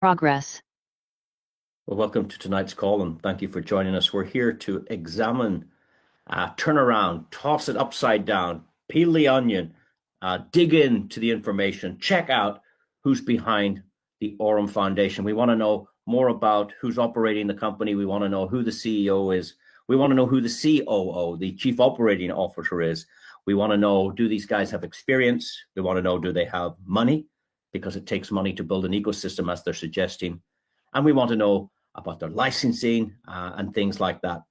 Progress. Well, welcome to tonight's call, and thank you for joining us. We're here to examine, turn around, toss it upside down, peel the onion, dig into the information, check out who's behind the Aurum Foundation. We want to know more about who's operating the company. We want to know who the CEO is. We want to know who the COO, the Chief Operating Officer, is. We want to know, do these guys have experience? We want to know, do they have money? Because it takes money to build an ecosystem, as they're suggesting. And we want to know about their licensing and things like that.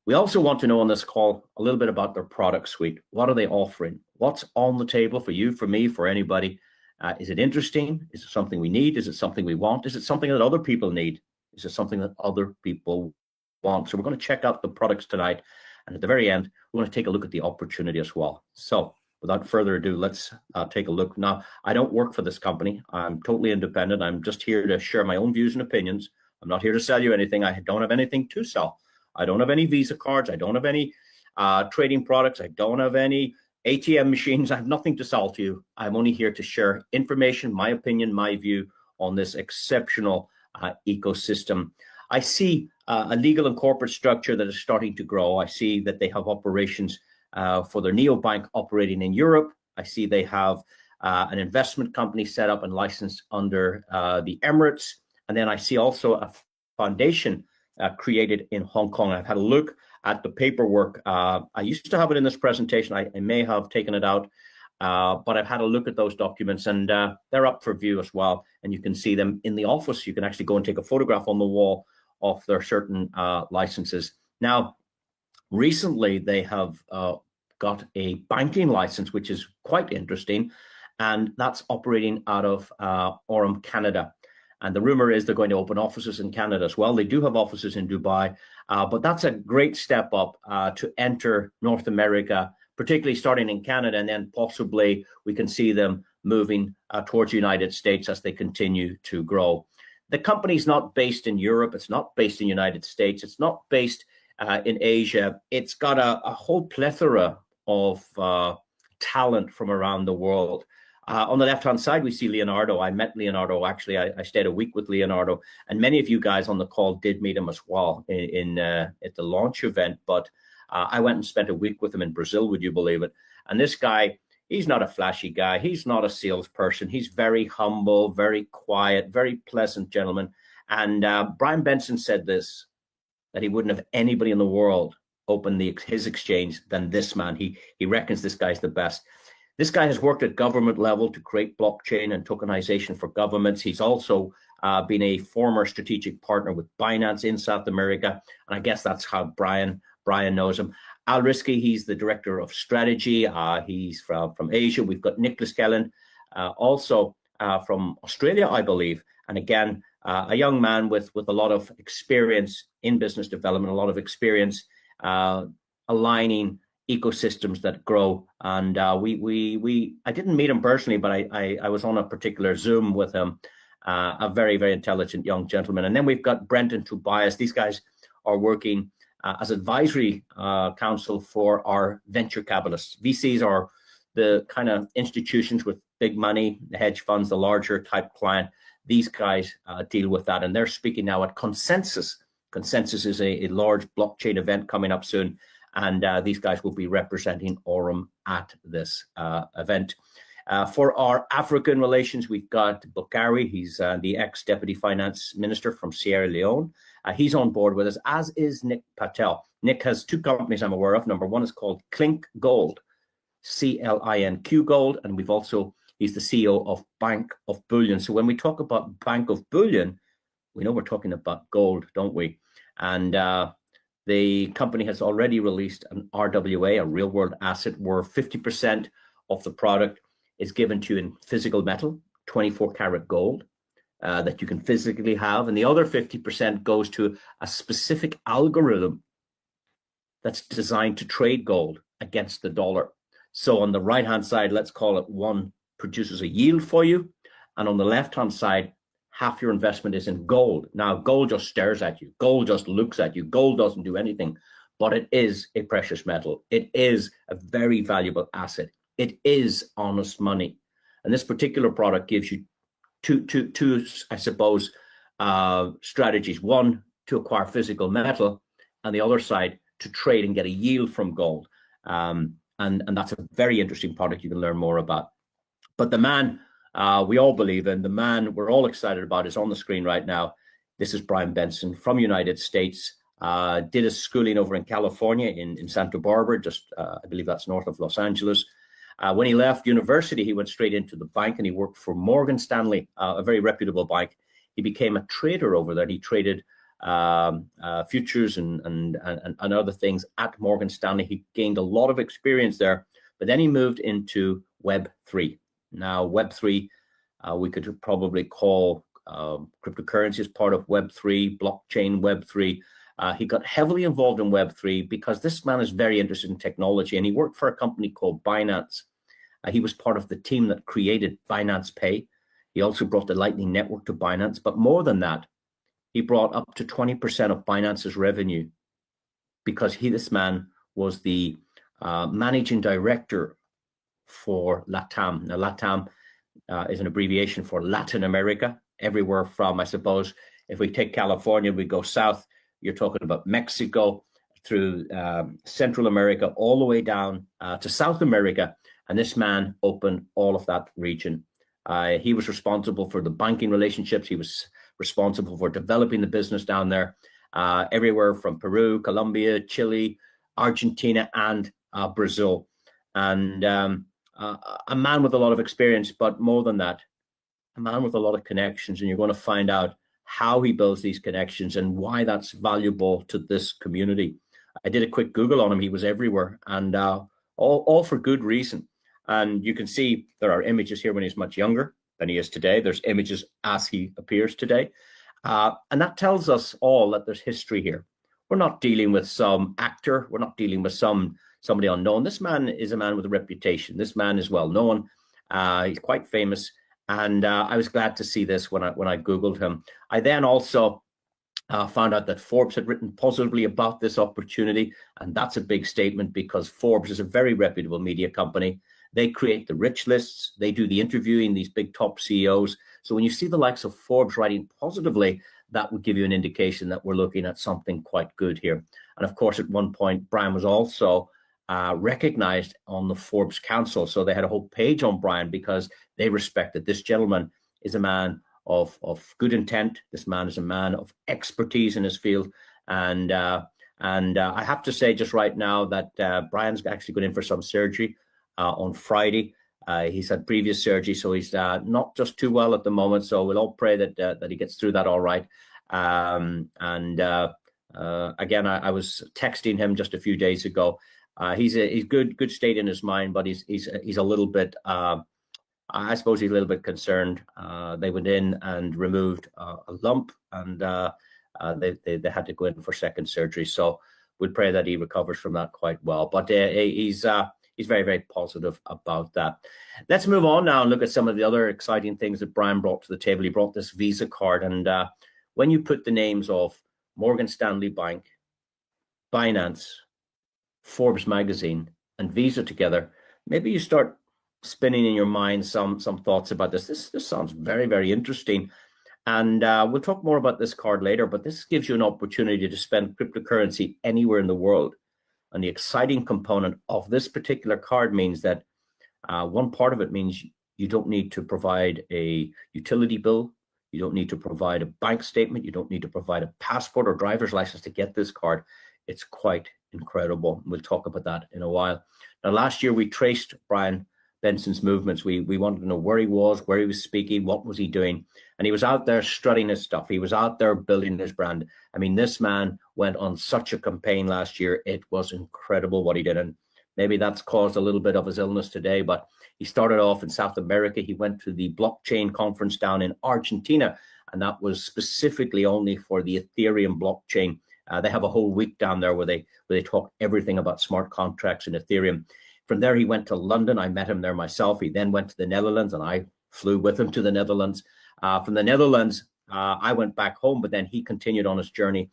We also want to know on this call a little bit about their product suite. What are they offering? What's on the table for you, for me, for anybody? Is it interesting? Is it something we need? Is it something we want? Is it something that other people need? Is it something that other people want? So we're going to check out the products tonight. And at the very end, we're going to take a look at the opportunity as well. So without further ado, let's take a look. Now, I don't work for this company. I'm totally independent. I'm just here to share my own views and opinions. I'm not here to sell you anything. I don't have anything to sell. I don't have any Visa cards. I don't have any trading products. I don't have any ATM machines. I have nothing to sell to you. I'm only here to share information, my opinion, my view on this exceptional ecosystem. I see a legal and corporate structure that is starting to grow. I see that they have operations for their NeoBank operating in Europe. I see they have an investment company set up and licensed under the Emirates. And then I see also a foundation created in Hong Kong. I've had a look at the paperwork. I used to have it in this presentation. I may have taken it out, but I've had a look at those documents, and they're up for view as well. And you can see them in the office. You can actually go and take a photograph on the wall of their certain licenses. Now, recently, they have got a banking license, which is quite interesting, and that's operating out of Aurum, Canada. And the rumor is they're going to open offices in Canada as well. They do have offices in Dubai, but that's a great step up to enter North America, particularly starting in Canada, and then possibly we can see them moving towards the United States as they continue to grow. The company's not based in Europe. It's not based in the United States. It's not based in Asia. It's got a whole plethora of talent from around the world. On the left-hand side, we see Leonardo. I met Leonardo, actually. I stayed a week with Leonardo, and many of you guys on the call did meet him as well at the launch event. But I went and spent a week with him in Brazil, would you believe it? And this guy, he's not a flashy guy. He's not a salesperson. He's very humble, very quiet, very pleasant gentleman. And Brian Benson said this, that he wouldn't have anybody in the world open his exchange than this man. He reckons this guy's the best. This guy has worked at government level to create blockchain and tokenization for governments. He's also been a former strategic partner with Binance in South America. And I guess that's how Brian knows him. Al Risky, he's the director of strategy. He's from Asia. We've got Nicholas Kellen, also from Australia, I believe. And again, a young man with a lot of experience in business development, a lot of experience aligning ecosystems that grow. And I didn't meet him personally, but I was on a particular Zoom with him, a very, very intelligent young gentleman. And then we've got Brent and Tobias. These guys are working as advisory counsel for our venture capitalists. VCs are the kind of institutions with big money, the hedge funds, the larger type client. These guys deal with that, and they're speaking now at Consensus. Consensus is a large blockchain event coming up soon, and these guys will be representing Aurum at this event. For our African relations, we've got Bukari. He's the ex-deputy finance minister from Sierra Leone. He's on board with us, as is Nick Patel. Nick has two companies I'm aware of. Number one is called Clink Gold, CLINQ Gold, and he's the CEO of Bank of Bullion. So when we talk about Bank of Bullion, we know we're talking about gold, don't we? And the company has already released an RWA, a real world asset, where 50% of the product is given to you in physical metal, 24 karat gold, that you can physically have. And the other 50% goes to a specific algorithm that's designed to trade gold against the dollar. So on the right-hand side, let's call it one produces a yield for you. And on the left-hand side, half your investment is in gold. Now, gold just stares at you. Gold just looks at you. Gold doesn't do anything, but it is a precious metal. It is a very valuable asset. It is honest money. And this particular product gives you two, I suppose, strategies. One, to acquire physical metal, and the other side to trade and get a yield from gold. And that's a very interesting product you can learn more about. But the man we all believe in, the man we're all excited about, is on the screen right now. This is Brian Benson from United States. Did his schooling over in California in Santa Barbara, just I believe that's north of Los Angeles. When he left university, he went straight into the bank and he worked for Morgan Stanley, a very reputable bank. He became a trader over there. He traded futures and other things at Morgan Stanley. He gained a lot of experience there, but then he moved into Web3. Now, Web3, we could probably call cryptocurrency as part of Web3, blockchain Web3. He got heavily involved in Web3 because this man is very interested in technology, and he worked for a company called Binance. He was part of the team that created Binance Pay. He also brought the Lightning Network to Binance, but more than that, he brought up to 20% of Binance's revenue because this man was the managing director for LATAM. Now, LATAM is an abbreviation for Latin America, everywhere from, I suppose, if we take California, we go south, you're talking about Mexico, through Central America, all the way down to South America. And this man opened all of that region. He was responsible for the banking relationships. He was responsible for developing the business down there, everywhere from Peru, Colombia, Chile, Argentina, and Brazil. And a man with a lot of experience, but more than that, a man with a lot of connections. And you're going to find out how he builds these connections and why that's valuable to this community. I did a quick Google on him. He was everywhere, and all for good reason. And you can see there are images here when he's much younger than he is today. There's images as he appears today. And that tells us all that there's history here. We're not dealing with some actor. We're not dealing with somebody unknown. This man is a man with a reputation. This man is well known. He's quite famous. And I was glad to see this when I Googled him. I then also found out that Forbes had written positively about this opportunity. And that's a big statement because Forbes is a very reputable media company. They create the rich lists. They do the interviewing, these big top CEOs. So when you see the likes of Forbes writing positively, that would give you an indication that we're looking at something quite good here. And of course, at one point, Brian was also recognized on the Forbes Council. So they had a whole page on Brian because they respected this gentleman is a man of good intent. This man is a man of expertise in his field. And I have to say just right now that Brian's actually going in for some surgery on Friday. He's had previous surgery, so he's not just too well at the moment. So we'll all pray that he gets through that all right. Again, I was texting him just a few days ago. He's good state in his mind, but he's a little bit. I suppose he's a little bit concerned. They went in and removed a lump, and they had to go in for second surgery. So we'll pray that he recovers from that quite well. But he's very, very positive about that. Let's move on now and look at some of the other exciting things that Brian brought to the table. He brought this Visa card. And when you put the names of Morgan Stanley Bank, Binance, Forbes magazine, and Visa together, maybe you start spinning in your mind some thoughts about this. This sounds very, very interesting. And we'll talk more about this card later, but this gives you an opportunity to spend cryptocurrency anywhere in the world. And the exciting component of this particular card means that one part of it means you don't need to provide a utility bill. You don't need to provide a bank statement. You don't need to provide a passport or driver's license to get this card. It's quite incredible. We'll talk about that in a while. Now, last year, we traced Brian Benson's movements. We wanted to know where he was speaking, what was he doing. And he was out there strutting his stuff. He was out there building his brand. I mean, this man went on such a campaign last year. It was incredible what he did. And maybe that's caused a little bit of his illness today, but he started off in South America. He went to the blockchain conference down in Argentina, and that was specifically only for the Ethereum blockchain. They have a whole week down there where they talk everything about smart contracts and Ethereum. From there, he went to London. I met him there myself. He then went to the Netherlands, and I flew with him to the Netherlands. From the Netherlands, I went back home, but then he continued on his journey.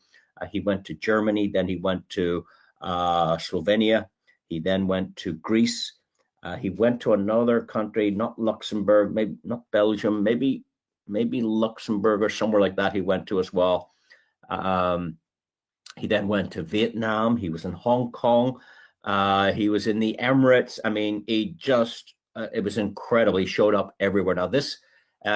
He went to Germany, then he went to Slovenia. He then went to Greece. He went to another country, not Luxembourg, maybe not Belgium, maybe maybe Luxembourg or somewhere like that he went to as well. He then went to Vietnam. He was in Hong Kong. He was in the Emirates. I mean, he just, it was incredible. He showed up everywhere. Now, this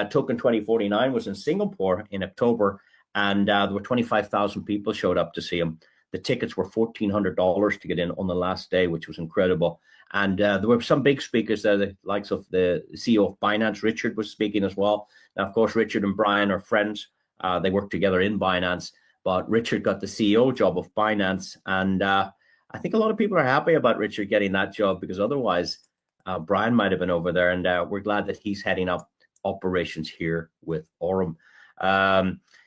Token 2049 was in Singapore in October, and there were 25,000 people showed up to see him. The tickets were $1,400 to get in on the last day, which was incredible. And there were some big speakers there, the likes of the CEO of Binance, Richard, was speaking as well. Now, of course, Richard and Brian are friends. They work together in Binance, but Richard got the CEO job of Binance. And I think a lot of people are happy about Richard getting that job, because otherwise Brian might have been over there. And we're glad that he's heading up operations here with Aurum.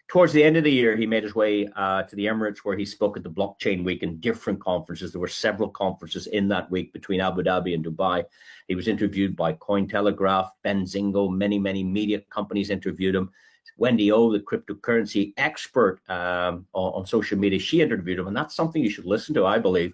Towards the end of the year, he made his way to the Emirates, where he spoke at the Blockchain Week in different conferences. There were several conferences in that week between Abu Dhabi and Dubai. He was interviewed by Cointelegraph, Benzingo, many media companies interviewed him. Wendy O, the cryptocurrency expert on social media, she interviewed him. And that's something you should listen to, I believe,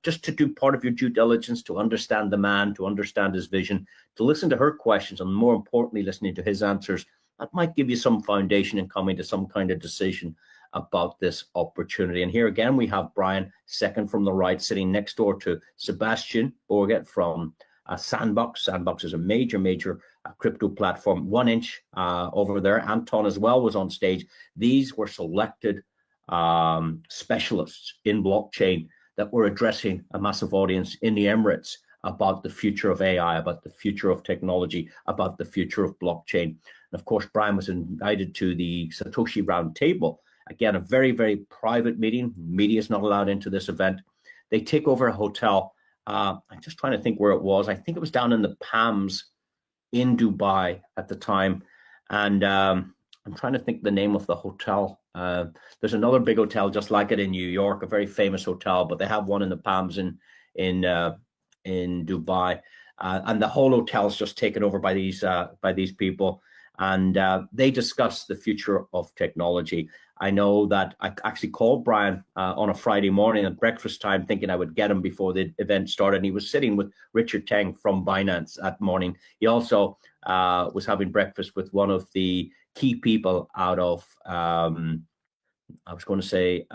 just to do part of your due diligence, to understand the man, to understand his vision, to listen to her questions, and more importantly, listening to his answers. That might give you some foundation in coming to some kind of decision about this opportunity. And here again, we have Brian, second from the right, sitting next door to Sebastian Borget from Sandbox. Sandbox is a major crypto platform. 1inch over there. Anton as well was on stage. These were selected specialists in blockchain that were addressing a massive audience in the Emirates about the future of AI, about the future of technology, about the future of blockchain. And of course, Brian was invited to the Satoshi Roundtable. Again, a very private meeting. Media is not allowed into this event. They take over a hotel. I'm just trying to think where it was. I think it was down in the Palms in Dubai at the time. And I'm trying to think the name of the hotel. There's another big hotel just like it in New York, a very famous hotel, but they have one in the Palms in Dubai. And the whole hotel is just taken over by these people. And they discuss the future of technology. I know that I actually called Brian on a Friday morning at breakfast time, thinking I would get him before the event started. And he was sitting with Richard Teng from Binance that morning. He also was having breakfast with one of the key people out of, I was going to say,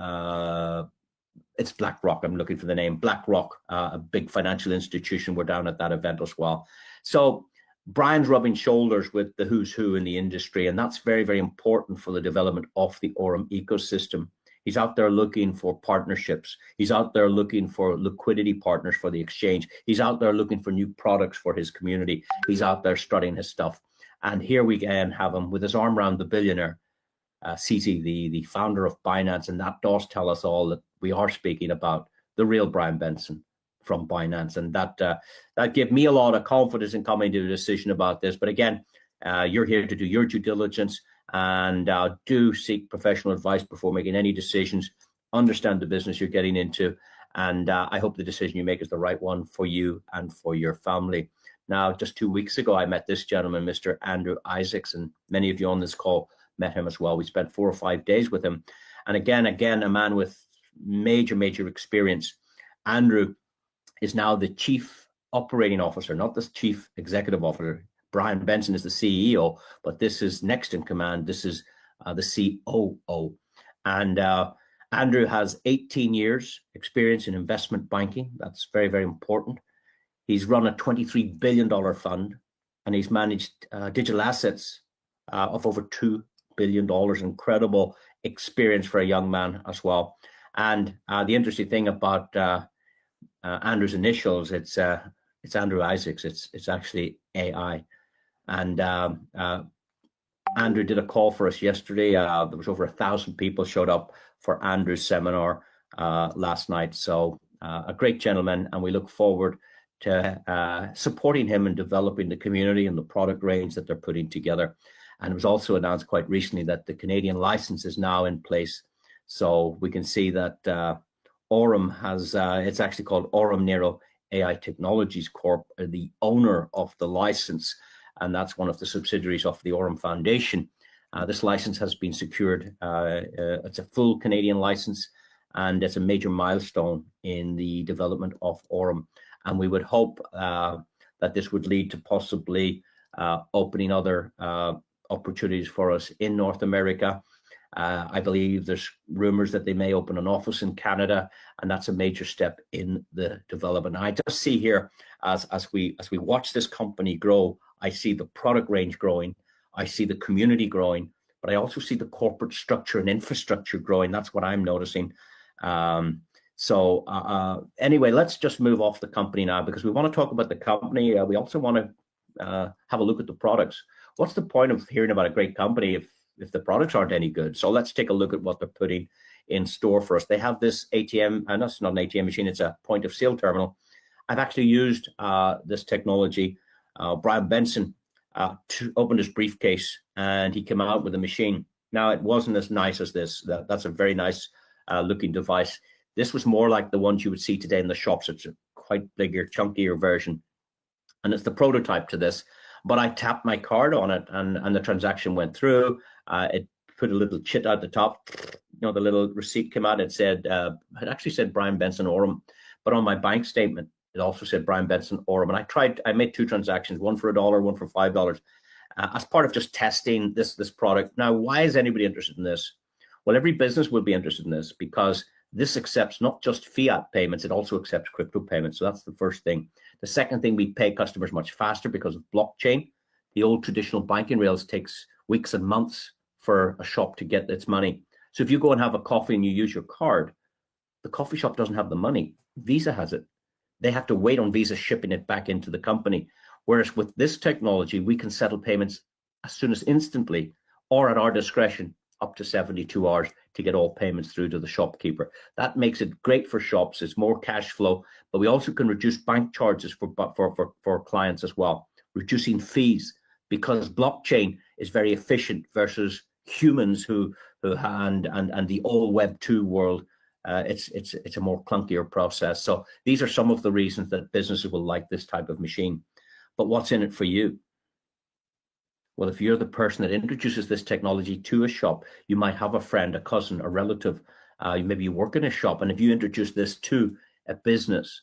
it's BlackRock. I'm looking for the name. BlackRock, a big financial institution, were down at that event as well. So Brian's rubbing shoulders with the who's who in the industry, and that's very important for the development of the Aurum ecosystem. He's out there looking for partnerships. He's out there looking for liquidity partners for the exchange. He's out there looking for new products for his community. He's out there strutting his stuff. And here we again have him with his arm around the billionaire, Cici, the founder of Binance. And that does tell us all that we are speaking about the real Brian Benson from Binance. And that gave me a lot of confidence in coming to a decision about this. But again, you're here to do your due diligence, and do seek professional advice before making any decisions. Understand the business you're getting into, and I hope the decision you make is the right one for you and for your family. Now, just 2 weeks ago, I met this gentleman, Mr. Andrew Isaacs, and many of you on this call met him as well. We spent 4 or 5 days with him. And again, a man with major experience. Andrew is now the chief operating officer, not the chief executive officer. Brian Benson is the CEO, but this is next in command. This is the COO. And Andrew has 18 years experience in investment banking. That's very important. He's run a $23 billion fund, and he's managed digital assets of over $2 billion. Incredible experience for a young man as well. And the interesting thing about Andrew's initials, it's Andrew Isaacs. It's actually AI. And Andrew did a call for us yesterday. There was over 1,000 people showed up for Andrew's seminar last night. So a great gentleman, and we look forward to supporting him in developing the community and the product range that they're putting together. And it was also announced quite recently that the Canadian license is now in place. So we can see that Aurum has, it's actually called Aurum Nero AI Technologies Corp, the owner of the license. And that's one of the subsidiaries of the Aurum Foundation. This license has been secured. It's a full Canadian license, and it's a major milestone in the development of Aurum. And we would hope that this would lead to possibly opening other opportunities for us in North America. I believe there's rumors that they may open an office in Canada, and that's a major step in the development. I just see here, as we watch this company grow, I see the product range growing, I see the community growing, but I also see the corporate structure and infrastructure growing. That's what I'm noticing. Anyway, let's just move off the company now, because we want to talk about the company. We also want to have a look at the products. What's the point of hearing about a great company if the products aren't any good? So let's take a look at what they're putting in store for us. They have this ATM, and that's not an ATM machine, it's a point of sale terminal. I've actually used this technology. Brian Benson opened his briefcase and he came out with a machine. Now, it wasn't as nice as this. That's a very nice looking device. This was more like the ones you would see today in the shops. It's a quite bigger, chunkier version. And it's the prototype to this. But I tapped my card on it and the transaction went through. It put a little chit at the top. You know, the little receipt came out. It said, it actually said Brian Benson Aurum. But on my bank statement, it also said Brian Benson Aurum. And I made two transactions, one for $1, one for $5, as part of just testing this product. Now, why is anybody interested in this? Well, every business will be interested in this because this accepts not just fiat payments, it also accepts crypto payments. So that's the first thing. The second thing, we pay customers much faster because of blockchain. The old traditional banking rails takes weeks and months for a shop to get its money. So if you go and have a coffee and you use your card, the coffee shop doesn't have the money. Visa has it. They have to wait on Visa shipping it back into the company. Whereas with this technology, we can settle payments as soon as instantly or at our discretion up to 72 hours to get all payments through to the shopkeeper. That makes it great for shops. It's more cash flow, but we also can reduce bank charges for clients as well, reducing fees, because blockchain is very efficient versus humans and the old Web 2 world. It's a more clunkier process. So these are some of the reasons that businesses will like this type of machine. But what's in it for you? Well, if you're the person that introduces this technology to a shop, you might have a friend, a cousin, a relative, maybe you work in a shop, and if you introduce this to a business,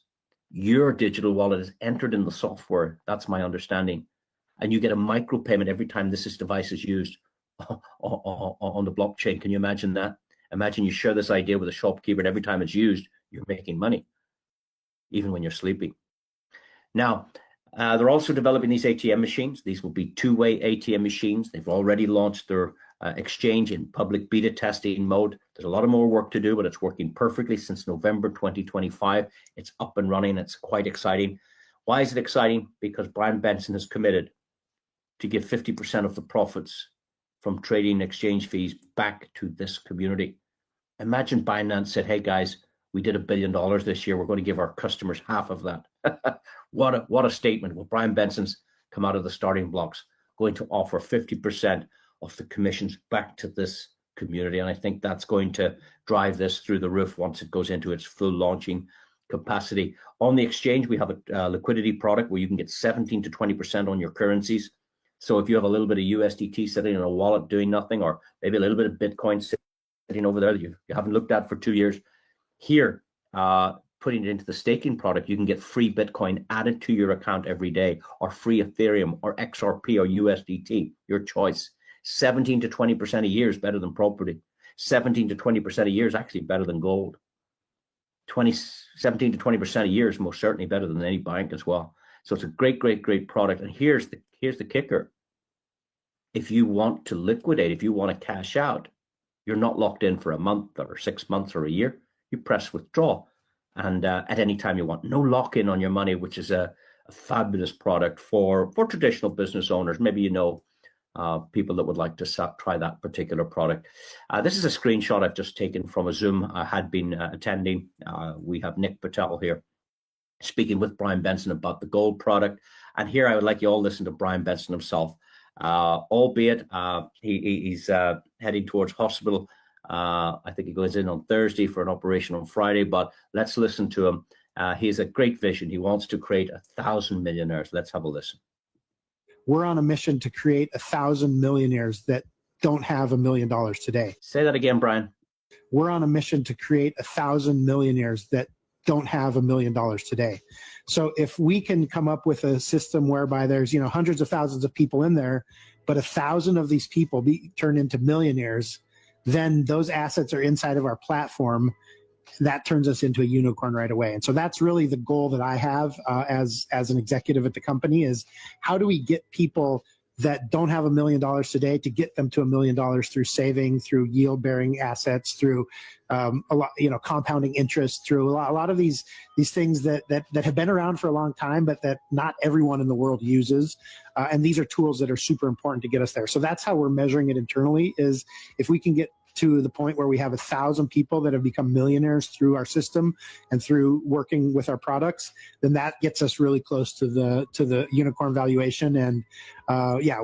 your digital wallet is entered in the software. That's my understanding. And you get a micro payment every time this device is used on the blockchain. Can you imagine that? Imagine you share this idea with a shopkeeper, and every time it's used, you're making money, even when you're sleeping. Now, they're also developing these ATM machines. These will be two-way ATM machines. They've already launched their exchange in public beta testing mode. There's a lot of more work to do, but it's working perfectly since November 2025. It's up and running. It's quite exciting. Why is it exciting? Because Brian Benson has committed to give 50% of the profits from trading exchange fees back to this community. Imagine Binance said, hey guys, we did $1 billion this year. We're going to give our customers half of that. What a statement. Well, Brian Benson's come out of the starting blocks, going to offer 50% of the commissions back to this community. And I think that's going to drive this through the roof once it goes into its full launching capacity. On the exchange, we have a liquidity product where you can get 17 to 20% on your currencies. So if you have a little bit of USDT sitting in a wallet doing nothing, or maybe a little bit of Bitcoin sitting over there that you haven't looked at for 2 years, here, putting it into the staking product, you can get free Bitcoin added to your account every day, or free Ethereum or XRP or USDT, your choice. 17 to 20% a year is better than property. 17 to 20% a year is actually better than gold. 17 to 20% a year is most certainly better than any bank as well. So it's a great, great, great product. And here's the kicker. If you want to liquidate, if you want to cash out, you're not locked in for a month or 6 months or a year. You press withdraw, and at any time you want. No lock-in on your money, which is a fabulous product for traditional business owners. Maybe you know people that would like to try that particular product. This is a screenshot I've just taken from a Zoom I had been attending. We have Nick Patel here speaking with Brian Benson about the gold product. And here I would like you all to listen to Brian Benson himself, albeit he's heading towards hospital. I think he goes in on Thursday for an operation on Friday, but let's listen to him. He has a great vision. He wants to create 1,000 millionaires. Let's have a listen. We're on a mission to create 1,000 millionaires that don't have $1 million today. Say that again, Brian. We're on a mission to create 1,000 millionaires that don't have $1 million today. So if we can come up with a system whereby there's, hundreds of thousands of people in there, but 1,000 of these people turn into millionaires, then those assets are inside of our platform. That turns us into a unicorn right away. And so that's really the goal that I have as an executive at the company, is how do we get people that don't have $1 million today to get them to $1 million through saving, through yield bearing assets, through a lot, compounding interest, through a lot of these things that have been around for a long time, but that not everyone in the world uses. And these are tools that are super important to get us there. So that's how we're measuring it internally, is if we can get to the point where we have 1,000 people that have become millionaires through our system and through working with our products, then that gets us really close to the unicorn valuation. And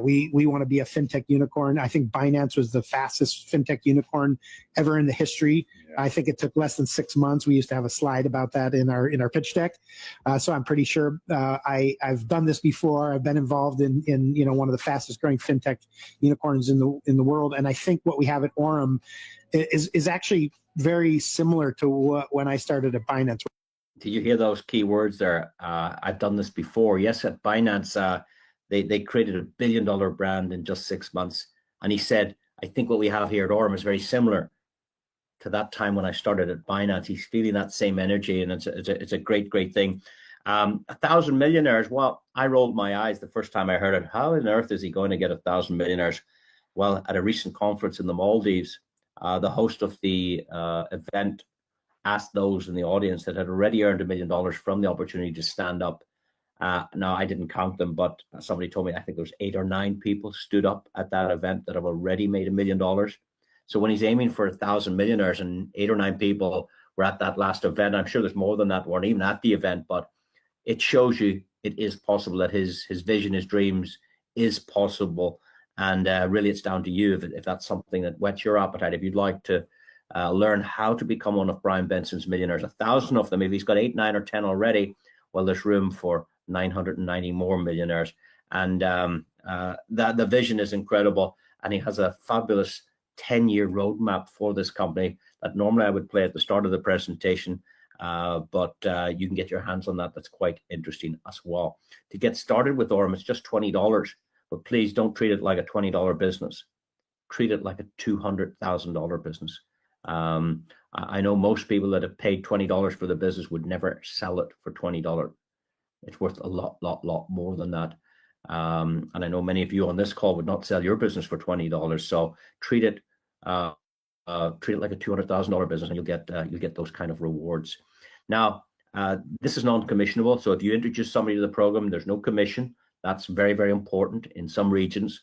we want to be a fintech unicorn. I think Binance was the fastest fintech unicorn ever in the history. Yeah. I think it took less than 6 months. We used to have a slide about that in our pitch deck. So I'm pretty sure I've done this before. I've been involved in one of the fastest growing fintech unicorns in the world. And I think what we have at Aurum is actually very similar to when I started at Binance. Did you hear those key words there? I've done this before. Yes, at Binance, they created $1 billion brand in just 6 months. And he said, I think what we have here at Aurum is very similar to that time when I started at Binance. He's feeling that same energy, and it's a great thing. 1,000 millionaires. Well, I rolled my eyes the first time I heard it. How on earth is he going to get 1,000 millionaires? Well, at a recent conference in the Maldives, the host of the event asked those in the audience that had already earned $1 million from the opportunity to stand up. Now, I didn't count them, but somebody told me I think there was 8 or 9 people stood up at that event that have already made $1 million. So when he's aiming for 1,000 millionaires and 8 or 9 people were at that last event, I'm sure there's more than that weren't even at the event, but it shows you it is possible, that his vision, his dreams is possible. And really, it's down to you if that's something that whets your appetite. If you'd like to learn how to become one of Brian Benson's millionaires, 1,000 of them, if he's got 8, 9, or 10 already, well, there's room for 990 more millionaires. And the vision is incredible. And he has a fabulous 10-year roadmap for this company that normally I would play at the start of the presentation. But you can get your hands on that. That's quite interesting as well. To get started with Aurum, it's just $20. But please don't treat it like a $20 business. Treat it like a $200,000 business. I know most people that have paid $20 for the business would never sell it for $20. It's worth a lot more than that. And I know many of you on this call would not sell your business for $20. So treat it like a $200,000 business, and you'll get those kind of rewards. Now, this is non-commissionable. So if you introduce somebody to the program, there's no commission. That's very important. In some regions,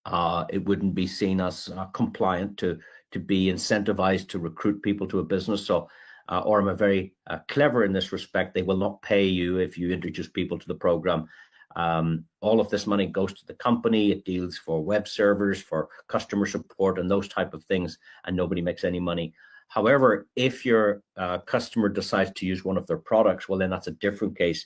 it wouldn't be seen as compliant to be incentivized to recruit people to a business. So Aurum are very clever in this respect. They will not pay you if you introduce people to the program. All of this money goes to the company. It deals for web servers, for customer support, and those type of things, and nobody makes any money. However, if your customer decides to use one of their products, well, then that's a different case.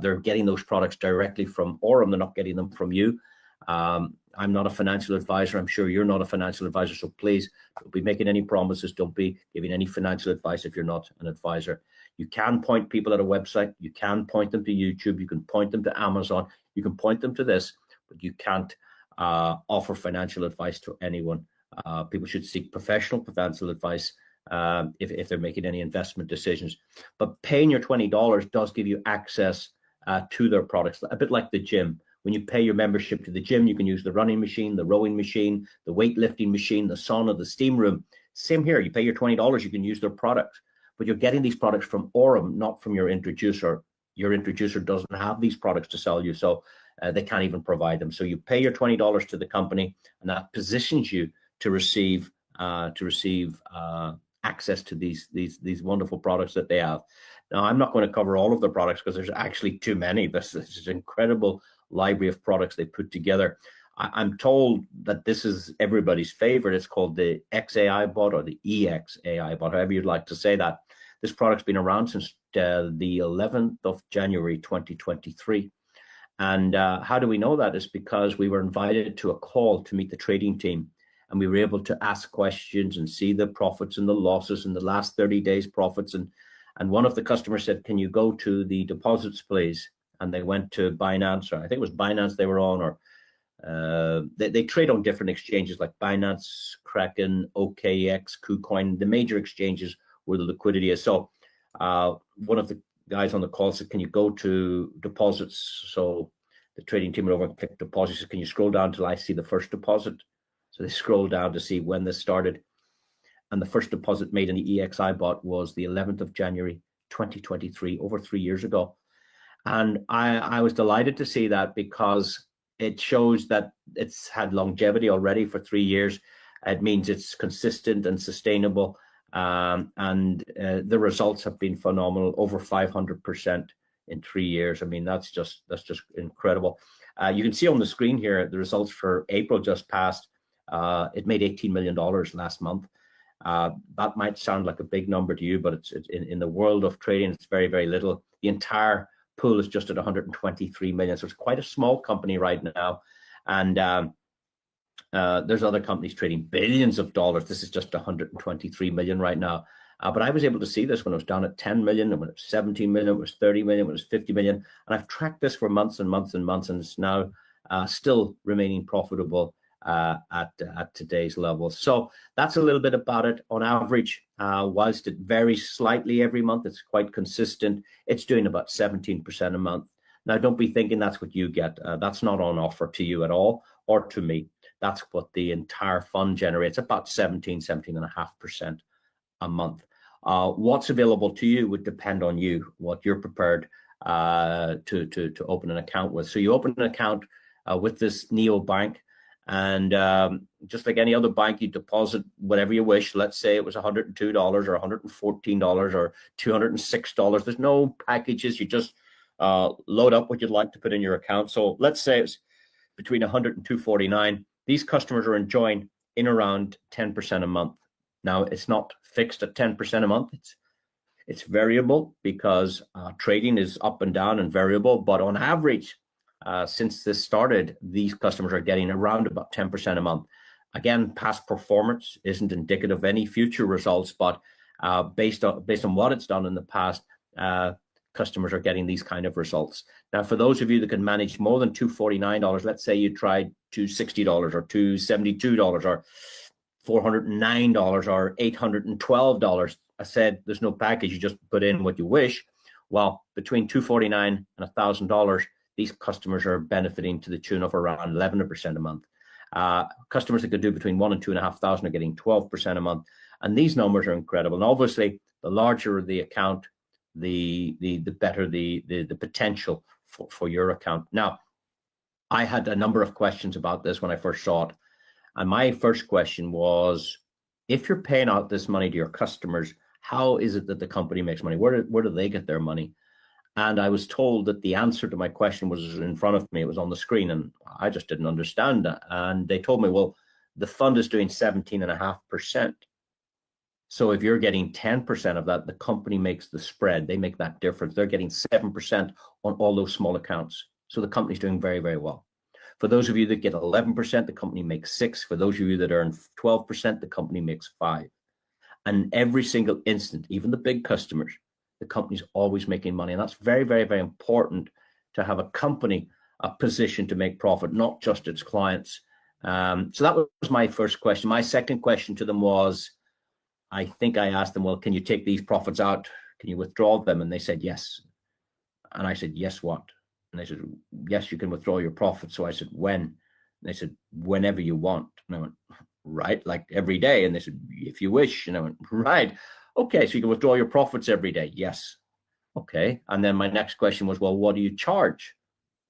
They're getting those products directly from Aurum. They're not getting them from you. I'm not a financial advisor. I'm sure you're not a financial advisor. So please don't be making any promises. Don't be giving any financial advice if you're not an advisor. You can point people at a website. You can point them to YouTube. You can point them to Amazon. You can point them to this, but you can't offer financial advice to anyone. People should seek professional financial advice if they're making any investment decisions. But paying your $20 does give you access to their products, a bit like the gym. When you pay your membership to the gym, you can use the running machine, the rowing machine, the weightlifting machine, the sauna, the steam room. Same here. You pay your $20, you can use their products. But you're getting these products from Aurum, not from your introducer. Your introducer doesn't have these products to sell you, so they can't even provide them. So you pay your $20 to the company, and that positions you to receive access to these wonderful products that they have. Now, I'm not going to cover all of the products because there's actually too many. This is an incredible library of products they put together. I'm told that this is everybody's favorite. It's called the XAI bot, or the EXAI bot, however you'd like to say that. This product's been around since the 11th of January 2023. And how do we know that? Is because we were invited to a call to meet the trading team, and we were able to ask questions and see the profits and the losses in the last 30 days profits. And one of the customers said, can you go to the deposits, please? And they went to Binance, or I think it was Binance they were on, or They trade on different exchanges like Binance, Kraken, OKX, KuCoin, the major exchanges where the liquidity is. So one of the guys on the call said, can you go to deposits? So the trading team went over and clicked deposits. Can you scroll down till I see the first deposit? So they scroll down to see when this started. And the first deposit made in the EXI bot was the 11th of January, 2023, over 3 years ago. And I was delighted to see that, because it shows that it's had longevity already for 3 years. It means it's consistent and sustainable. And the results have been phenomenal, over 500% in 3 years. I mean, that's just incredible. You can see on the screen here the results for April just passed. It made $18 million last month. That might sound like a big number to you, but it's in the world of trading, it's very, very little. The entire pool is just at 123 million, so it's quite a small company right now. And there's other companies trading billions of dollars. This is just 123 million right now. But I was able to see this when it was down at 10 million, and when it was 17 million, it was 30 million, it was 50 million. And I've tracked this for months and months and months, and it's now still remaining profitable at today's level. So that's a little bit about it. On average, whilst it varies slightly every month, it's quite consistent. It's doing about 17% a month. Now, don't be thinking that's what you get. That's not on offer to you at all, or to me. That's what the entire fund generates, about 17.5% a month. What's available to you would depend on you, what you're prepared to open an account with. So you open an account with this NeoBank, and just like any other bank, you deposit whatever you wish. Let's say it was $102 or $114 or $206. There's no packages. You just load up what you'd like to put in your account. So let's say it's between 100 and 249. These customers are enjoying in around 10% a month. Now, it's not fixed at 10% a month. It's variable, because trading is up and down and variable. But on average, since this started, these customers are getting around about 10% a month. Again, past performance isn't indicative of any future results, but based on what it's done in the past, customers are getting these kind of results. Now, for those of you that can manage more than $249, let's say you tried $260 or $272 or $409 or $812. I said there's no package, you just put in what you wish. Well, between $249 and $1,000, these customers are benefiting to the tune of around 11% a month. Customers that could do between $1,000 and $2,500 are getting 12% a month. And these numbers are incredible. And obviously, the larger the account, the better the potential for your account. Now, I had a number of questions about this when I first saw it. And my first question was, if you're paying out this money to your customers, how is it that the company makes money? Where do they get their money? And I was told that the answer to my question was in front of me. It was on the screen, and I just didn't understand that. And they told me, well, the fund is doing 17.5%. So if you're getting 10% of that, the company makes the spread. They make that difference. They're getting 7% on all those small accounts. So the company's doing very, very well. For those of you that get 11%, the company makes 6%. For those of you that earn 12%, the company makes 5%. And every single instant, even the big customers, the company's always making money. And that's very, very, very important, to have a company positioned to make profit, not just its clients. So that was my first question. My second question to them was, I think I asked them, well, can you take these profits out? Can you withdraw them? And they said, yes. And I said, yes, what? And they said, yes, you can withdraw your profits. So I said, when? And they said, whenever you want. And I went, right, like every day? And they said, if you wish. And I went, right. Okay, so you can withdraw your profits every day. Yes. Okay. And then my next question was, well, what do you charge?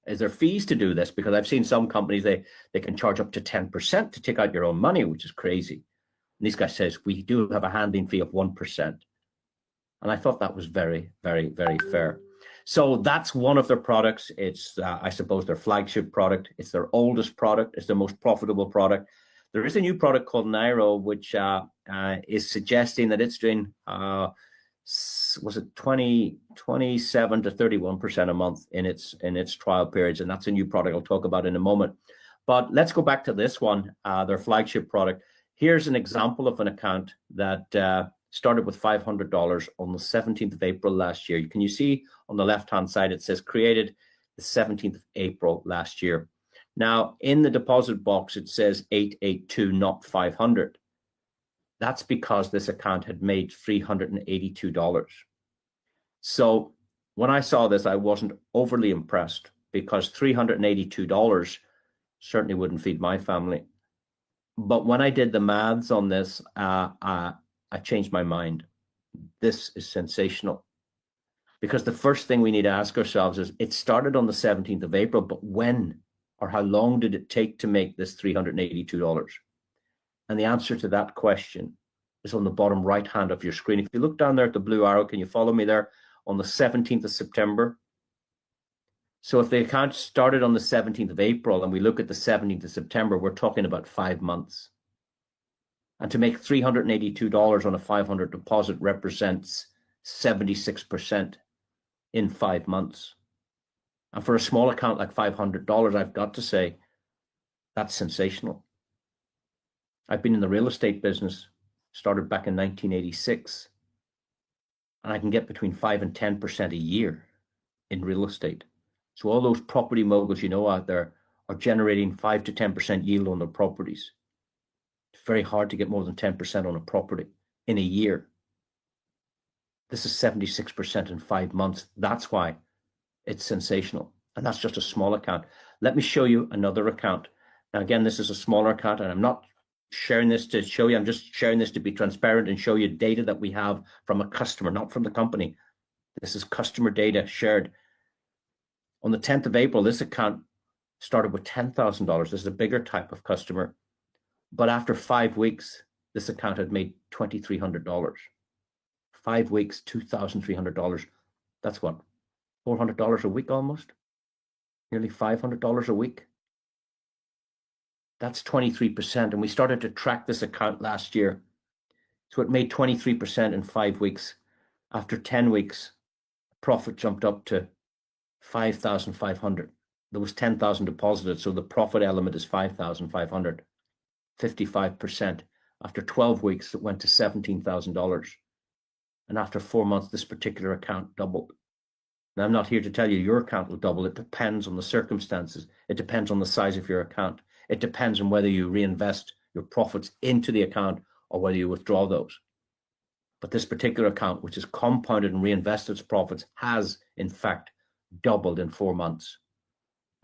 Is there fees to do this? Because I've seen some companies, they can charge up to 10% to take out your own money, which is crazy. And this guy says, we do have a handling fee of 1%. And I thought that was very, very, very fair. So that's one of their products. It's, I suppose, their flagship product. It's their oldest product. It's their most profitable product. There is a new product called Nairo, which is suggesting that it's doing, was it 27 to 31% a month in its trial periods. And that's a new product I'll talk about in a moment. But let's go back to this one, their flagship product. Here's an example of an account that started with $500 on the 17th of April last year. Can you see on the left-hand side, it says created the 17th of April last year. Now, in the deposit box, it says 882, not 500. That's because this account had made $382. So when I saw this, I wasn't overly impressed because $382 certainly wouldn't feed my family. But when I did the maths on this, I changed my mind. This is sensational. Because the first thing we need to ask ourselves is, it started on the 17th of April, but when or how long did it take to make this $382? And the answer to that question is on the bottom right hand of your screen. If you look down there at the blue arrow, can you follow me there? On the 17th of September. So if the account started on the 17th of April and we look at the 17th of September, we're talking about 5 months. And to make $382 on a 500 deposit represents 76% in 5 months. And for a small account like $500, I've got to say, that's sensational. I've been in the real estate business, started back in 1986, and I can get between 5 and 10% a year in real estate. So all those property moguls you know out there are generating 5 to 10% yield on their properties. It's very hard to get more than 10% on a property in a year. This is 76% in 5 months. That's why it's sensational. And that's just a small account. Let me show you another account. Now, again, this is a smaller account, and I'm not sharing this to show you. I'm just sharing this to be transparent and show you data that we have from a customer, not from the company. This is customer data shared. On the 10th of April, this account started with $10,000. This is a bigger type of customer. But after 5 weeks, this account had made $2,300. 5 weeks, $2,300. That's what, $400 a week almost? Nearly $500 a week. That's 23%. And we started to track this account last year. So it made 23% in 5 weeks. After 10 weeks, profit jumped up to 5,500. There was 10,000 deposited, so the profit element is 5,500, 55%. After 12 weeks, it went to $17,000. And after 4 months, this particular account doubled. Now, I'm not here to tell you your account will double. It depends on the circumstances. It depends on the size of your account. It depends on whether you reinvest your profits into the account or whether you withdraw those. But this particular account, which is compounded and reinvested its profits, has, in fact, doubled in 4 months.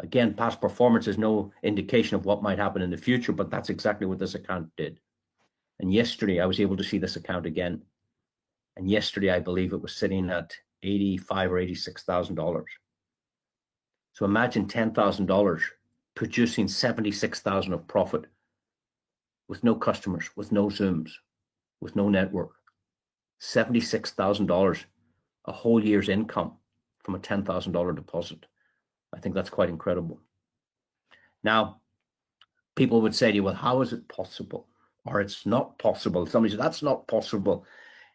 Again, past performance is no indication of what might happen in the future, but that's exactly what this account did. And yesterday, I was able to see this account again. And yesterday, I believe it was sitting at $85,000 or $86,000. So imagine $10,000 producing $76,000 of profit with no customers, with no Zooms, with no network. $76,000, a whole year's income from a $10,000 deposit. I think that's quite incredible. Now, people would say to you, well, how is it possible? Or it's not possible. Somebody said, that's not possible.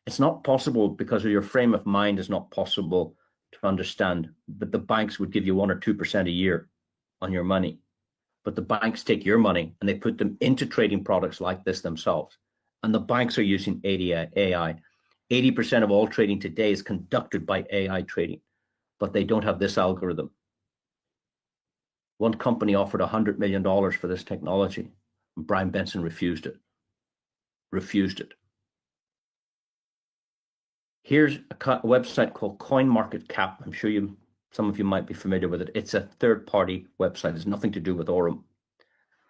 It's not possible because of your frame of mind is not possible to understand that the banks would give you 1 or 2% a year on your money. But the banks take your money and they put them into trading products like this themselves. And the banks are using AI. 80% of all trading today is conducted by AI trading, but they don't have this algorithm. One company offered $100 million for this technology, and Brian Benson refused it. Here's a website called CoinMarketCap. I'm sure some of you might be familiar with it. It's a third-party website. It's nothing to do with Aurum.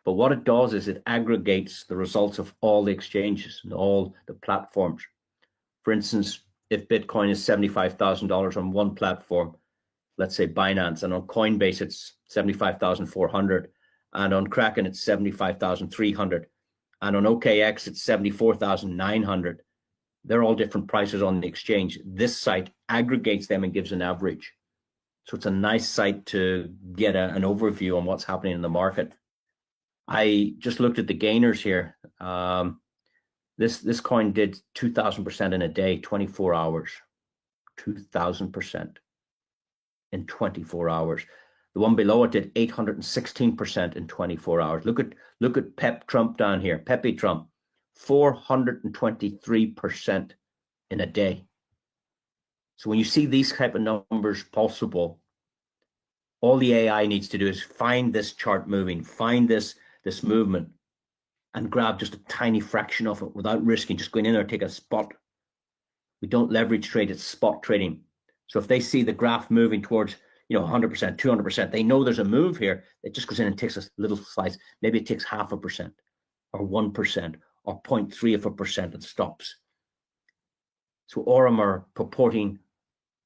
But what it does is it aggregates the results of all the exchanges and all the platforms. For instance, if Bitcoin is $75,000 on one platform, let's say Binance, and on Coinbase it's 75,400, and on Kraken it's 75,300, and on OKX it's 74,900. They're all different prices on the exchange. This site aggregates them and gives an average. So it's a nice site to get an overview on what's happening in the market. I just looked at the gainers here. This coin did 2,000% in a day, 24 hours. 2,000% in 24 hours. The one below it did 816% in 24 hours. Look at Pep Trump down here, Pepe Trump, 423% in a day. So when you see these type of numbers possible, All the AI needs to do is find this chart moving, find this movement, and grab just a tiny fraction of it without risking just going in there and take a spot. We don't leverage trade, it's spot trading. So if they see the graph moving towards 100%, 200%, they know there's a move here. It just goes in and takes a little slice. Maybe it takes 0.5% or 1% or 0.3% and stops. So Aurum are purporting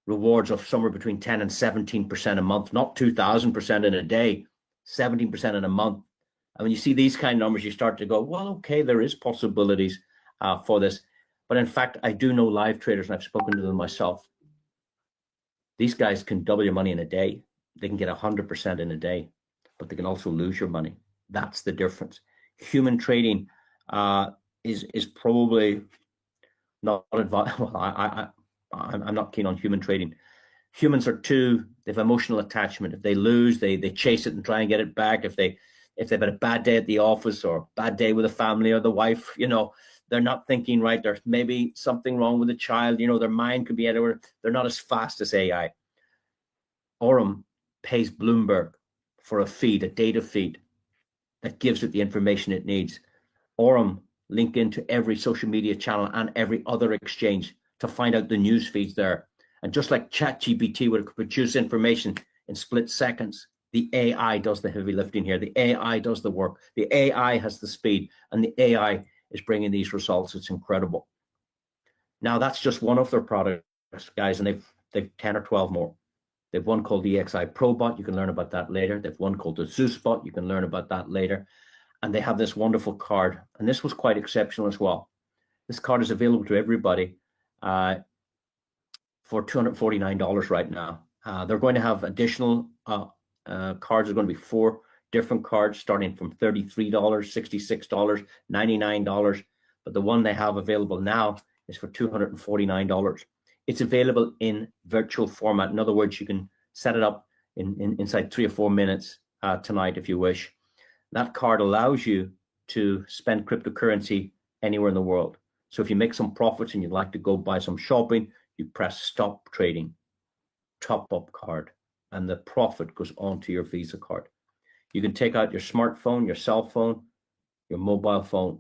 rewards of somewhere between 10 and 17% a month, not 2,000% in a day, 17% in a month. And when you see these kind of numbers, you start to go, well, okay, there is possibilities for this. But in fact, I do know live traders, and I've spoken to them myself. These guys can double your money in a day. They can get 100% in a day, but they can also lose your money. That's the difference. Human trading is probably not advised. Well, I'm not keen on human trading. Humans are they have emotional attachment. If they lose, they chase it and try and get it back. If they've had a bad day at the office or a bad day with the family or the wife, they're not thinking right. There's maybe something wrong with the child. Their mind could be anywhere. They're not as fast as AI. Aurum pays Bloomberg for a data feed that gives it the information it needs. Aurum link into every social media channel and every other exchange to find out the news feeds there. And just like ChatGPT would produce information in split seconds, the AI does the heavy lifting here. The AI does the work. The AI has the speed, and the AI is bringing these results. It's incredible. Now, that's just one of their products, guys, and they've 10 or 12 more. They've one called the EXI ProBot. You can learn about that later. They've one called the ZeusBot. You can learn about that later. And they have this wonderful card, and this was quite exceptional as well. This card is available to everybody for $249 right now. They're going to have additional cards. Are going to be 4 different cards starting from $33, $66, $99. But the one they have available now is for $249. It's available in virtual format. In other words, you can set it up inside 3 or 4 minutes tonight if you wish. That card allows you to spend cryptocurrency anywhere in the world. So if you make some profits and you'd like to go buy some shopping, you press stop trading, top up card, and the profit goes onto your Visa card. You can take out your smartphone, your cell phone, your mobile phone.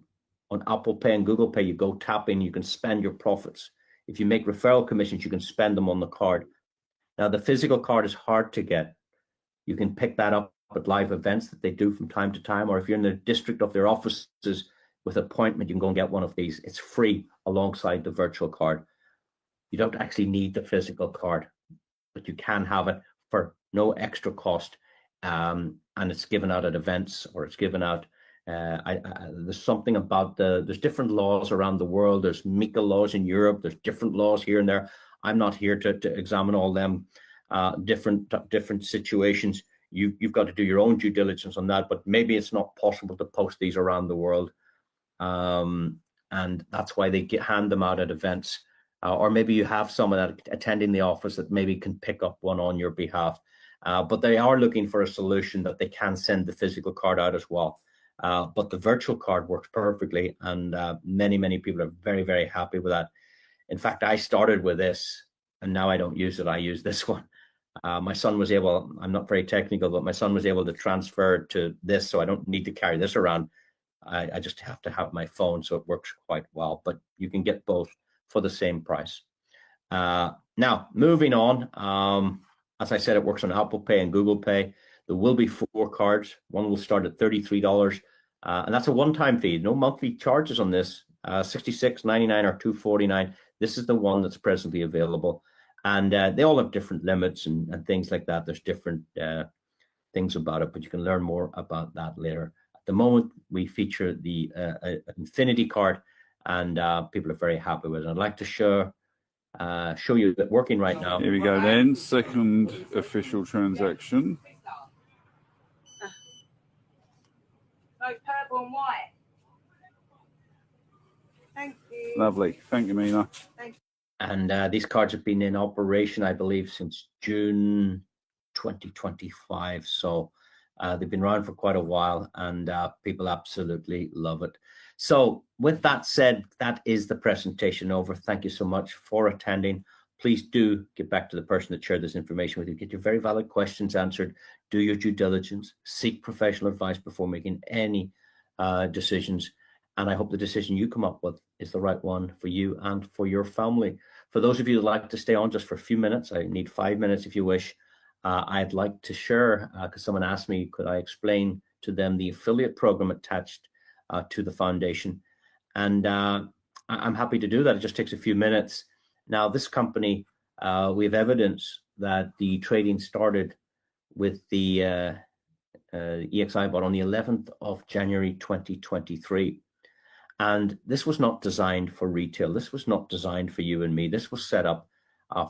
On Apple Pay and Google Pay, you go tap in, you can spend your profits. If you make referral commissions, you can spend them on the card. Now, the physical card is hard to get. You can pick that up at live events that they do from time to time, or if you're in the district of their offices with appointment, you can go and get one of these. It's free alongside the virtual card. You don't actually need the physical card, but you can have it for no extra cost. And it's given out at events, or it's given out. There's something about there's different laws around the world. There's MiCA laws in Europe. There's different laws here and there. I'm not here to examine all them different situations. You've got to do your own due diligence on that, but maybe it's not possible to post these around the world. And that's why they hand them out at events. Or maybe you have someone that attending the office that maybe can pick up one on your behalf. But they are looking for a solution that they can send the physical card out as well. But the virtual card works perfectly, and many people are very, very happy with that. In fact, I started with this, and now I don't use it. I use this one. My son was able, I'm not very technical, but my son was able to transfer to this, so I don't need to carry this around. I just have to have my phone, so it works quite well. But you can get both for the same price. Now, moving on, as I said, it works on Apple Pay and Google Pay. There will be 4 cards. One will start at $33, and that's a one-time fee. No monthly charges on this, $66.99 or $249. This is the one that's presently available. And they all have different limits and things like that. There's different things about it, but you can learn more about that later. At the moment, we feature the Infinity card, and people are very happy with it. I'd like to show you that working right now. Here we go then, second official transaction. No, purple and white. Thank you. Lovely. Thank you, Mina. Thank you. And these cards have been in operation, I believe, since June 2025. So they've been around for quite a while, and people absolutely love it. So with that said, that is the presentation over. Thank you so much for attending. please do get back to the person that shared this information with you. Get your very valid questions answered. Do your due diligence. Seek professional advice before making any decisions. And I hope the decision you come up with is the right one for you and for your family. For those of you that like to stay on just for a few minutes, I need 5 minutes if you wish. I'd like to share, because someone asked me, could I explain to them the affiliate program attached to the foundation? And I'm happy to do that. It just takes a few minutes. Now, this company, we have evidence that the trading started with the EXI bot on the 11th of January 2023. And this was not designed for retail. This was not designed for you and me. This was set up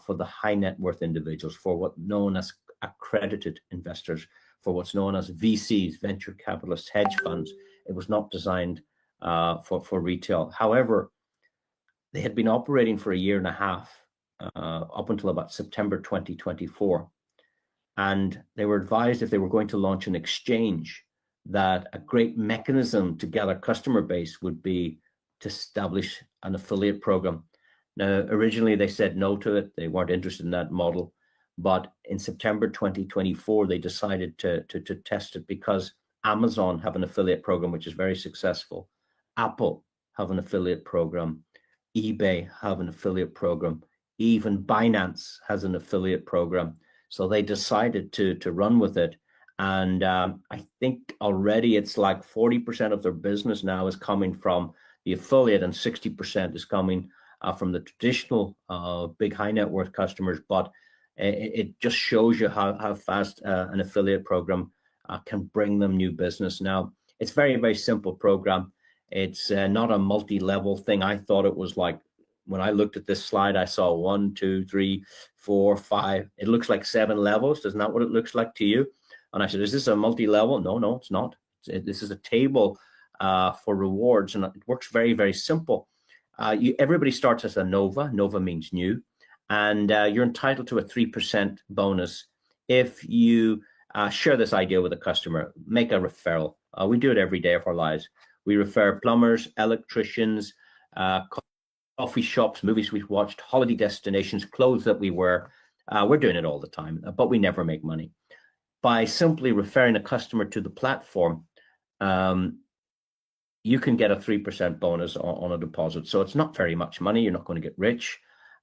for the high net worth individuals, for what's known as accredited investors, for what's known as VCs, venture capitalists, hedge funds. It was not designed for retail. However, they had been operating for a year and a half, up until about September 2024. And they were advised, if they were going to launch an exchange, that a great mechanism to gather customer base would be to establish an affiliate program. Now, originally they said no to it. They weren't interested in that model. But in September 2024, they decided to test it, because Amazon have an affiliate program, which is very successful. Apple have an affiliate program. eBay have an affiliate program. Even Binance has an affiliate program. So they decided to run with it. And I think already it's like 40% of their business now is coming from the affiliate, and 60% is coming from the traditional big high net worth customers. But it just shows you how fast an affiliate program can bring them new business. Now, it's very, very simple program. It's not a multi-level thing. I thought it was like, when I looked at this slide, I saw 1, 2, 3, 4, 5. It looks like 7 levels. Isn't that what it looks like to you? And I said, is this a multi-level? No, it's not. This is a table for rewards, and it works very, very simple. Everybody starts as a Nova. Nova means new. And you're entitled to a 3% bonus if you share this idea with a customer, make a referral. We do it every day of our lives. We refer plumbers, electricians, coffee shops, movies we've watched, holiday destinations, clothes that we wear. We're doing it all the time, but we never make money. By simply referring a customer to the platform, you can get a 3% bonus on a deposit. So it's not very much money. You're not going to get rich.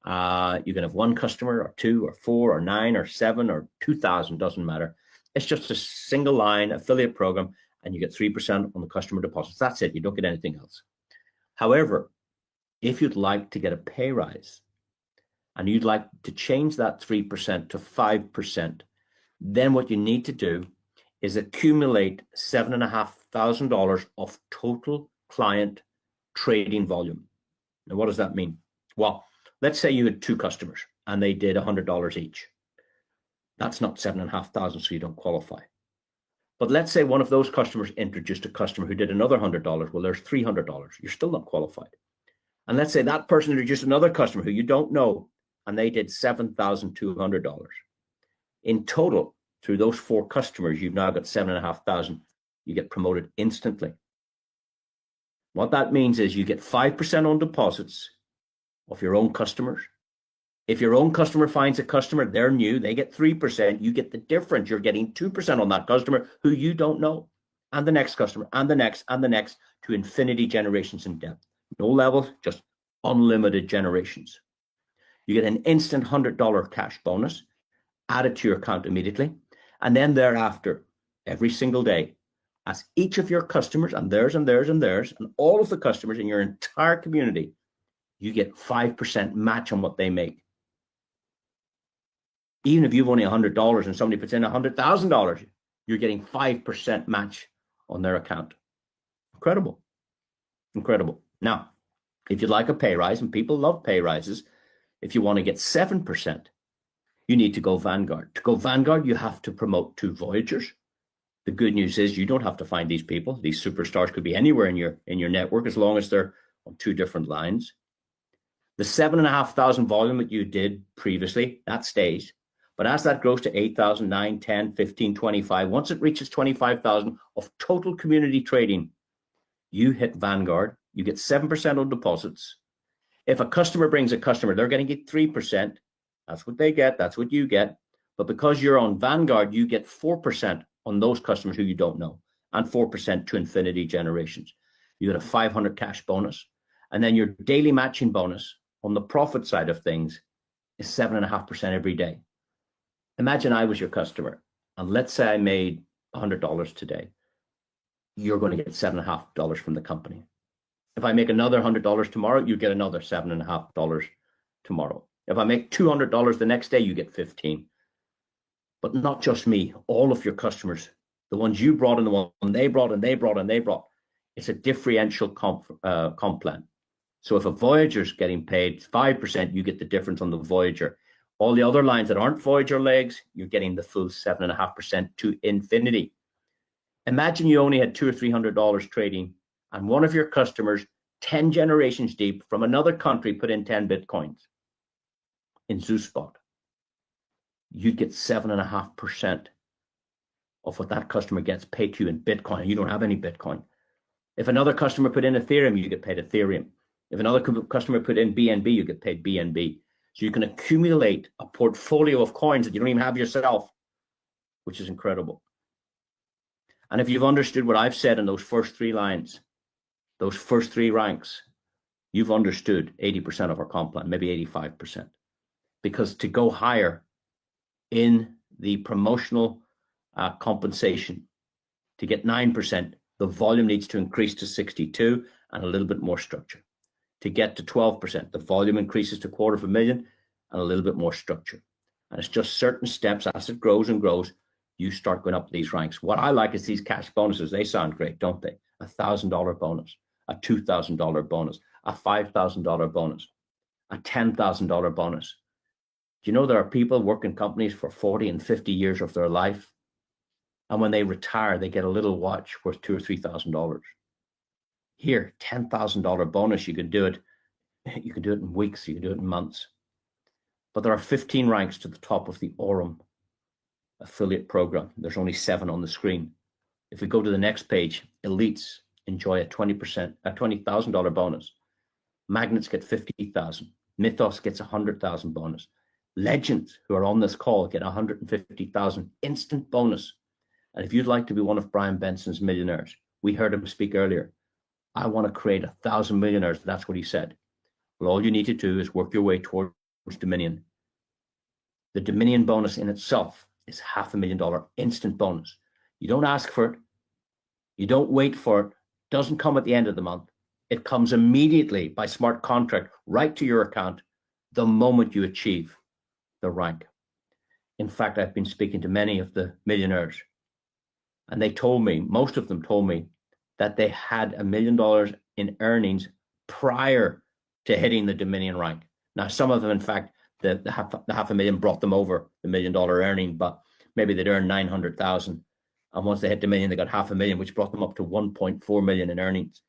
You can have 1 customer or 2 or 4 or 9 or 7 or 2,000, doesn't matter. It's just a single line affiliate program, and you get 3% on the customer deposits. That's it. You don't get anything else. However, if you'd like to get a pay rise and you'd like to change that 3% to 5%, then what you need to do is accumulate $7,500 of total client trading volume. Now, what does that mean? Well, let's say you had 2 customers and they did $100 each. That's not $7,500, so you don't qualify. But let's say one of those customers introduced a customer who did another $100. Well, there's $300. You're still not qualified. And let's say that person introduced another customer who you don't know, and they did $7,200. In total, through those 4 customers, you've now got $7,500. You get promoted instantly. What that means is you get 5% on deposits of your own customers. If your own customer finds a customer, they're new, they get 3%. You get the difference. You're getting 2% on that customer who you don't know, and the next customer, and the next, and the next, to infinity generations in depth. No levels, just unlimited generations. You get an instant $100 cash bonus added to your account immediately. And then thereafter, every single day, as each of your customers, and theirs, and theirs, and theirs, and all of the customers in your entire community, you get 5% match on what they make. Even if you've only $100 and somebody puts in $100,000, you're getting 5% match on their account. Incredible. Incredible. Now, if you'd like a pay rise, and people love pay rises, if you want to get 7%, you need to go Vanguard. To go Vanguard, you have to promote 2 Voyagers. The good news is you don't have to find these people. These superstars could be anywhere in your network, as long as they're on 2 different lines. The 7,500 volume that you did previously, that stays. But as that grows to 8,000, 9, 10, 15, 25, once it reaches 25,000 of total community trading, you hit Vanguard. You get 7% on deposits. If a customer brings a customer, they're going to get 3%. That's what they get. That's what you get. But because you're on Vanguard, you get 4% on those customers who you don't know, and 4% to infinity generations. You get a 500 cash bonus. And then your daily matching bonus on the profit side of things is 7.5% every day. Imagine I was your customer, and let's say I made $100 today. You're going to get $7.5 from the company. If I make another $100 tomorrow, you get another $7.5 tomorrow. If I make $200 the next day, you get 15. But not just me, all of your customers, the ones you brought and the one they brought and they brought and they brought. It's a differential comp plan. So if a Voyager's getting paid 5%, you get the difference on the Voyager. All the other lines that aren't Voyager legs, you're getting the full 7.5% to infinity. Imagine you only had $200 or $300 trading, and one of your customers, 10 generations deep from another country, put in 10 Bitcoins in ZooSpot. You'd get 7.5% of what that customer gets paid to you in Bitcoin. You don't have any Bitcoin. If another customer put in Ethereum, you get paid Ethereum. If another customer put in BNB, you get paid BNB. So you can accumulate a portfolio of coins that you don't even have yourself, which is incredible. And if you've understood what I've said in those first 3 lines, those first 3 ranks, you've understood 80% of our comp plan, maybe 85%. Because to go higher in the promotional compensation, to get 9%, the volume needs to increase to 62 and a little bit more structure. To get to 12%, the volume increases to $250,000 and a little bit more structure. And it's just certain steps. As it grows and grows, you start going up these ranks. What I like is these cash bonuses. They sound great, don't they? A $1,000 bonus, a $2,000 bonus, a $5,000 bonus, a $10,000 bonus. Do you know there are people working companies for 40 and 50 years of their life, and when they retire, they get a little watch worth $2,000 or $3,000. Here, $10,000 bonus, you can do it. You can do it in weeks. You can do it in months. But there are 15 ranks to the top of the Aurum affiliate program. There's only 7 on the screen. If we go to the next page, elites enjoy a $20,000 bonus. Magnets get 50,000. Mythos gets 100,000 bonus. Legends who are on this call get 150,000 instant bonus. And if you'd like to be one of Brian Benson's millionaires, we heard him speak earlier. I want to create 1,000 millionaires. That's what he said. Well, all you need to do is work your way towards Dominion. The Dominion bonus in itself is $500,000 instant bonus. You don't ask for it. You don't wait for it. It doesn't come at the end of the month. It comes immediately by smart contract right to your account the moment you achieve the rank. In fact, I've been speaking to many of the millionaires, and they told me, most of them told me, that they had $1 million in earnings prior to hitting the Dominion rank. Now, some of them, in fact, the $500,000 brought them over the $1 million earning, but maybe they'd earned 900,000. And once they hit the million, they got $500,000, which brought them up to 1.4 million in earnings.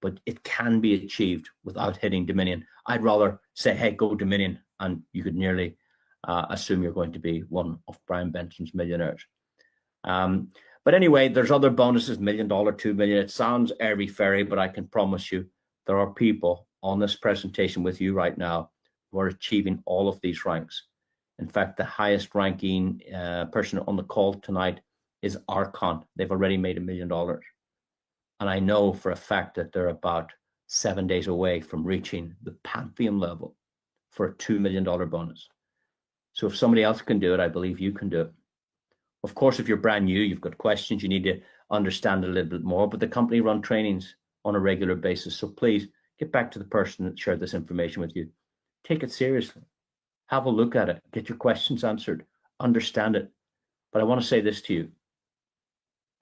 But it can be achieved without hitting Dominion. I'd rather say, hey, go Dominion, and you could nearly assume you're going to be one of Brian Benson's millionaires. But anyway, there's other bonuses, $1 million, $2 million. It sounds airy-fairy, but I can promise you there are people on this presentation with you right now who are achieving all of these ranks. In fact, the highest ranking person on the call tonight is Archon. They've already made $1 million. And I know for a fact that they're about 7 days away from reaching the Pantheon level for a $2 million bonus. So if somebody else can do it, I believe you can do it. Of course, if you're brand new, you've got questions, you need to understand a little bit more, but the company run trainings on a regular basis. So please get back to the person that shared this information with you. Take it seriously. Have a look at it. Get your questions answered. Understand it. But I want to say this to you,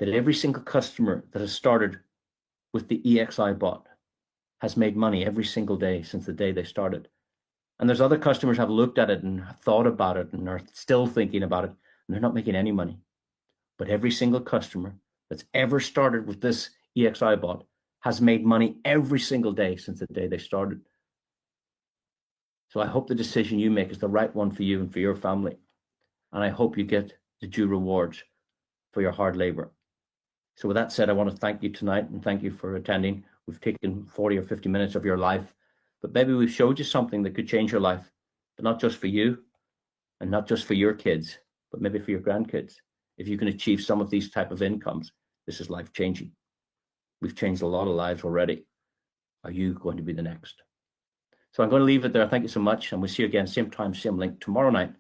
that every single customer that has started with the EXI bot has made money every single day since the day they started. And there's other customers who have looked at it and have thought about it and are still thinking about it, and they're not making any money. But every single customer that's ever started with this EXI bot has made money every single day since the day they started. So I hope the decision you make is the right one for you and for your family. And I hope you get the due rewards for your hard labor. So with that said, I want to thank you tonight and thank you for attending. We've taken 40 or 50 minutes of your life, but maybe we've showed you something that could change your life. but not just for you and not just for your kids, but maybe for your grandkids. If you can achieve some of these type of incomes, this is life-changing. We've changed a lot of lives already. Are you going to be the next? So I'm going to leave it there. Thank you so much. And we'll see you again, same time, same link tomorrow night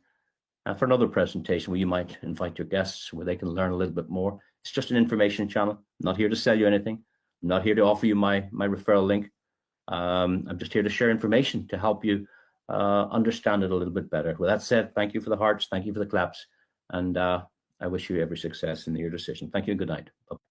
for another presentation where you might invite your guests where they can learn a little bit more. It's just an information channel. I'm not here to sell you anything. I'm not here to offer you my referral link. I'm just here to share information to help you understand it a little bit better. With that said, thank you for the hearts. Thank you for the claps. And I wish you every success in your decision. Thank you and good night. Bye.